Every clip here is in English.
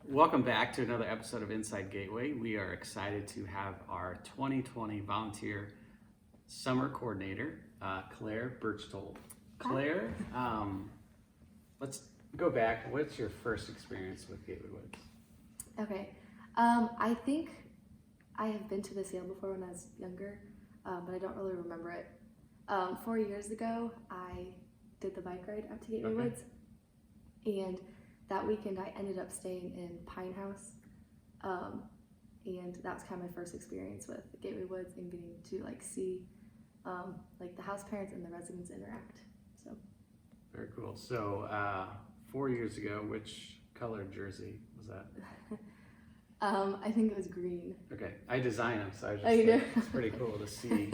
Welcome back to another episode of Inside Gateway. We are excited to have our 2020 volunteer summer coordinator, Claire Berchtold. Claire, let's go back. What's your first experience with Gateway Woods? Okay, I think I have been to the sale before when I was younger, but I don't really remember it. 4 years ago, I did the bike ride out to Gateway Woods, and that weekend I ended up staying in Pine House, and that was kind of my first experience with Gateway Woods and getting to see the house parents and the residents interact. So very cool. So 4 years ago, which color jersey was that? I think it was green. Okay, I design them, so I was just it's pretty cool to see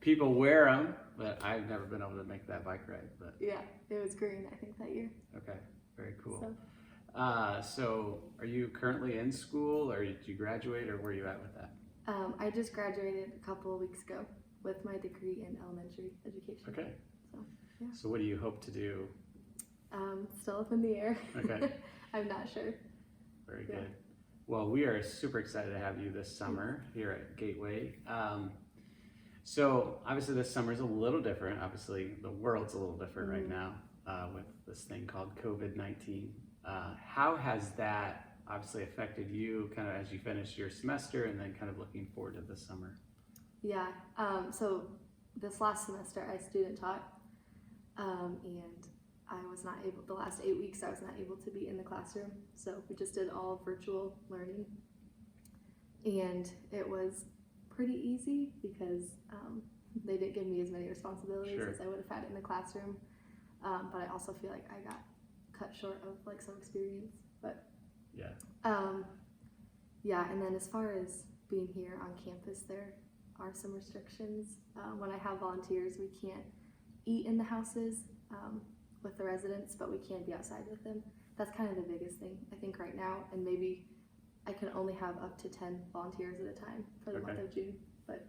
people wear them, but I've never been able to make that bike ride. But yeah, it was green, I think, that year. Okay, very cool. So are you currently in school, or did you graduate, or where are you at with that? I just graduated a couple of weeks ago with my degree in elementary education. Okay. So, yeah. So what do you hope to do? Still up in the air. Okay. I'm not sure. Very good. Well, we are super excited to have you this summer here at Gateway. So obviously this summer is a little different. Obviously the world's a little different right now with this thing called COVID-19. How has that obviously affected you kind of as you finish your semester and then kind of looking forward to this summer? Yeah, so this last semester I student taught, and I was not able, the last 8 weeks I was not able to be in the classroom, so we just did all virtual learning, and it was pretty easy because they didn't give me as many responsibilities as I would have had in the classroom, but I also feel like I got cut short of some experience. But and then as far as being here on campus, there are some restrictions. When I have volunteers, we can't eat in the houses with the residents, but we can be outside with them. That's kind of the biggest thing I think right now, and maybe I can only have up to 10 volunteers at a time for the month of June, but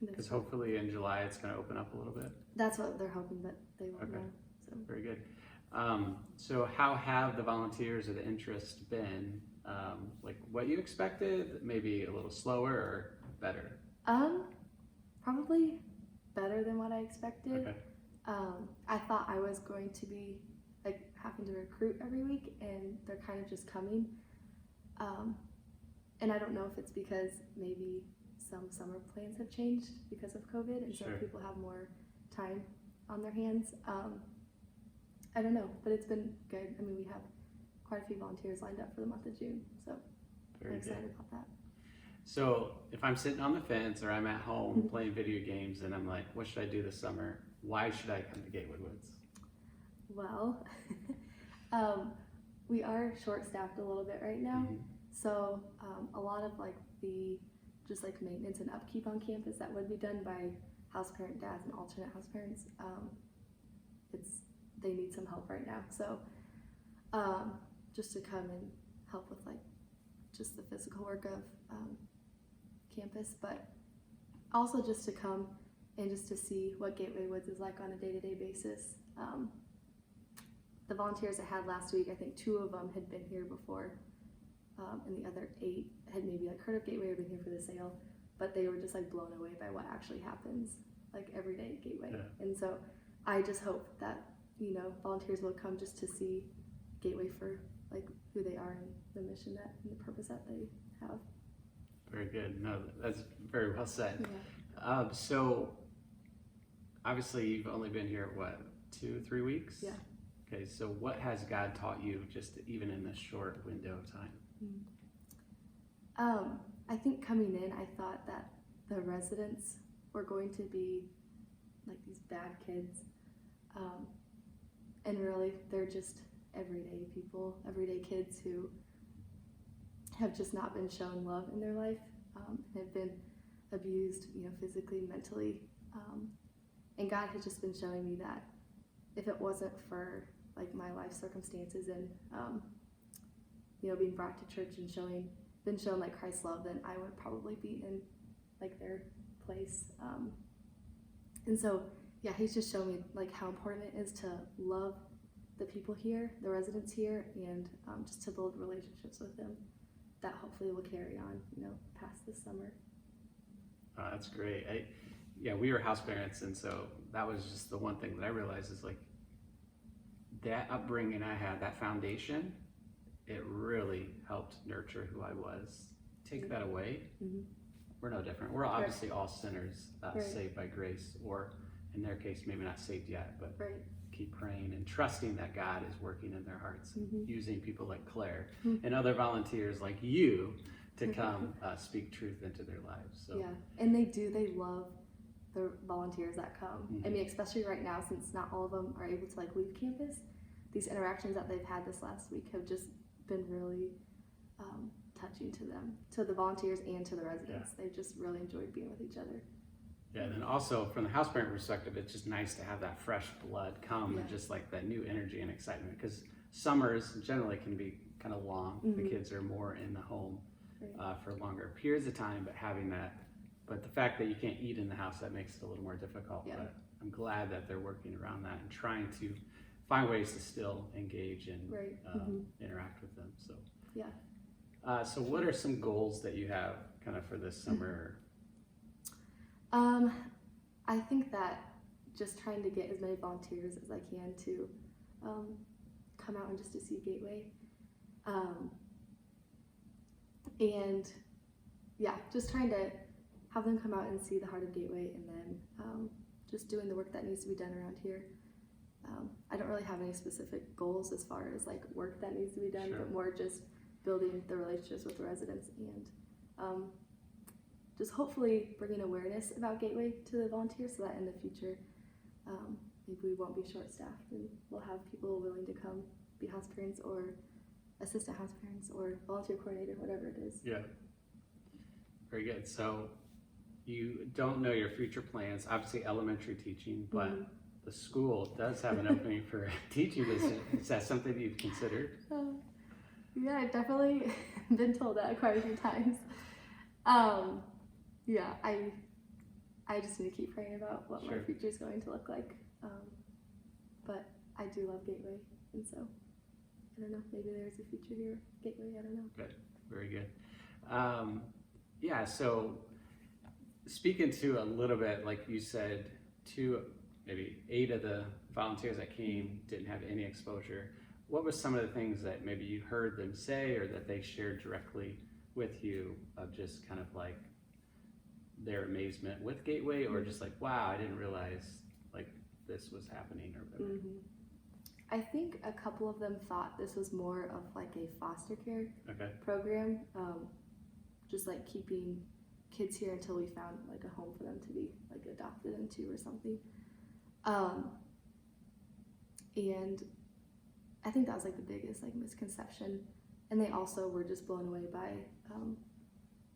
because hopefully in July it's going to open up a little bit. That's what they're hoping, that they will know. So. Very good. So how have the volunteers or the interest been? Like what you expected? Maybe a little slower or better? Probably better than what I expected. Okay. I thought I was going to be having to recruit every week, and they're kind of just coming. And I don't know if it's because maybe some summer plans have changed because of COVID, and so people have more time on their hands. I don't know, but it's been good. I mean, we have quite a few volunteers lined up for the month of June, so I'm excited about that. So if I'm sitting on the fence or I'm at home playing video games and I'm like, what should I do this summer? Why should I come to Gateway Woods? Well, we are short-staffed a little bit right now, so a lot of the maintenance and upkeep on campus that would be done by house parent dads and alternate house parents, they need some help right now. So just to come and help with just the physical work of campus, but also just to come and just to see what Gateway Woods is like on a day-to-day basis. The volunteers I had last week, I think 2 of them had been here before, and the other 8 had maybe heard of Gateway or been here for the sale, but they were just blown away by what actually happens every day at Gateway. And so I just hope that volunteers will come just to see Gateway for who they are and the mission and the purpose that they have. Very good. No, that's very well said. Yeah. So obviously you've only been here, what, 2-3 weeks? Yeah. Okay, so what has God taught you just even in this short window of time? I think coming in, I thought that the residents were going to be these bad kids, and really they're just everyday people, everyday kids who have just not been shown love in their life, have been abused, physically, mentally, and God has just been showing me that if it wasn't for my life circumstances and being brought to church and been shown Christ's love, then I would probably be in their place. And so He's just shown me how important it is to love the people here, the residents here, and just to build relationships with them that hopefully will carry on, past this summer. Oh, that's great. We were house parents, and so that was just the one thing that I realized is like that upbringing I had, that foundation, it really helped nurture who I was. Take that away, we're no different. We're obviously all sinners, saved by grace, or in their case, maybe not saved yet, but keep praying and trusting that God is working in their hearts, using people like Claire and other volunteers like you to come speak truth into their lives. So. Yeah, and they love the volunteers that come. I mean, especially right now, since not all of them are able to like leave campus, these interactions that they've had this last week have just been really touching to them, to the volunteers and to the residents. They've just really enjoyed being with each other. Yeah, and then also from the house parent perspective, it's just nice to have that fresh blood come and just like that new energy and excitement, because summers generally can be kind of long. The kids are more in the home for longer periods of time, but the fact that you can't eat in the house, that makes it a little more difficult. But I'm glad that they're working around that and trying to find ways to still engage and interact with them. So so what are some goals that you have kind of for this summer? I think that just trying to get as many volunteers as I can to come out and just to see Gateway. And just trying to have them come out and see the heart of Gateway, and then just doing the work that needs to be done around here. I don't really have any specific goals as far as like work that needs to be done, but more just building the relationships with the residents and just hopefully bringing awareness about Gateway to the volunteers, so that in the future maybe we won't be short-staffed and we'll have people willing to come be house parents or assistant house parents or volunteer coordinator, whatever it is. Yeah, very good. So you don't know your future plans, obviously elementary teaching, but the school does have an opening for a teaching position. Is that something you've considered? Yeah, I've definitely been told that quite a few times. I just need to keep praying about what my future is going to look like. But I do love Gateway, and so I don't know, maybe there's a future here, Gateway, I don't know. Good, very good. So speaking to a little bit, like you said, maybe 8 of the volunteers that came didn't have any exposure. What were some of the things that maybe you heard them say or that they shared directly with you of just kind of like their amazement with Gateway, or just like, wow, I didn't realize like this was happening or whatever? I think a couple of them thought this was more of like a foster care program, just like keeping kids here until we found like a home for them to be like adopted into or something. And I think that was like the biggest like misconception. And they also were just blown away by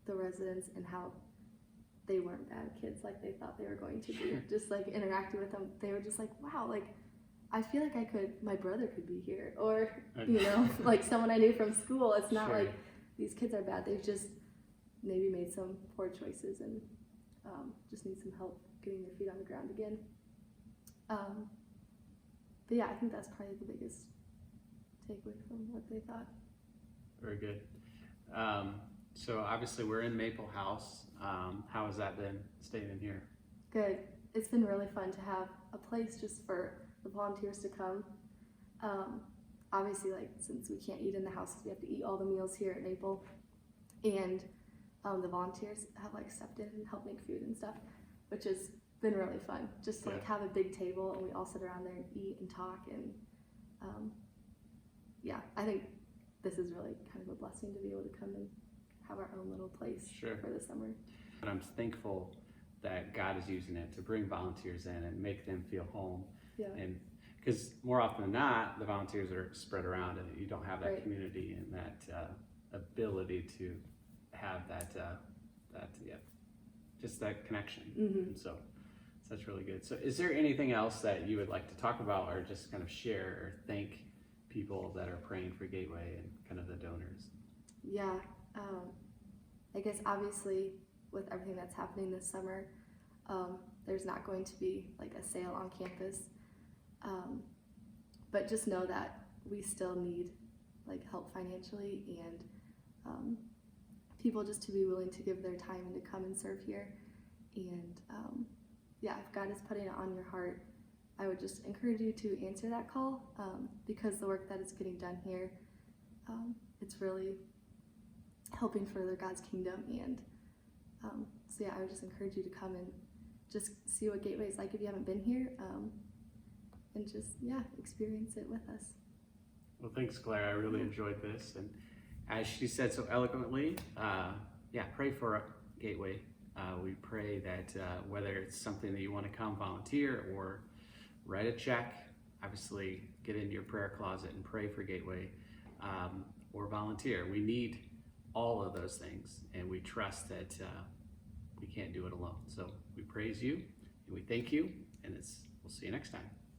the residents and how they weren't bad kids like they thought they were going to be. Just like interacting with them, they were just like, wow, like I feel like my brother could be here, or like someone I knew from school. It's not like these kids are bad. They've just maybe made some poor choices and just need some help getting their feet on the ground again. But yeah, I think that's probably the biggest takeaway from what they thought. Very good. So obviously we're in Maple House. How has that been staying in here? Good. It's been really fun to have a place just for the volunteers to come. Obviously, like since we can't eat in the house, we have to eat all the meals here at Maple, and the volunteers have like stepped in and helped make food and stuff, which has been really fun. Just to like have a big table and we all sit around there and eat and talk, and I think this is really kind of a blessing to be able to come and have our own little place for the summer. But I'm thankful that God is using it to bring volunteers in and make them feel home. And because more often than not, the volunteers are spread around and you don't have that community and that ability to have just that connection. And so that's really good. So is there anything else that you would like to talk about or just kind of share or thank people that are praying for Gateway and kind of the donors? I guess obviously with everything that's happening this summer, there's not going to be like a sale on campus but just know that we still need like help financially and people just to be willing to give their time and to come and serve here. And yeah, if God is putting it on your heart, I would just encourage you to answer that call because the work that is getting done here, it's really helping further God's kingdom. And so yeah, I would just encourage you to come and just see what Gateway is like if you haven't been here, and just yeah, experience it with us. Well, thanks, Claire. I really enjoyed this, and as she said so eloquently, yeah, pray for Gateway. We pray that whether it's something that you want to come volunteer or write a check, obviously get into your prayer closet and pray for Gateway, or volunteer. We need all of those things, and we trust that we can't do it alone. So we praise you and we thank you, and we'll see you next time.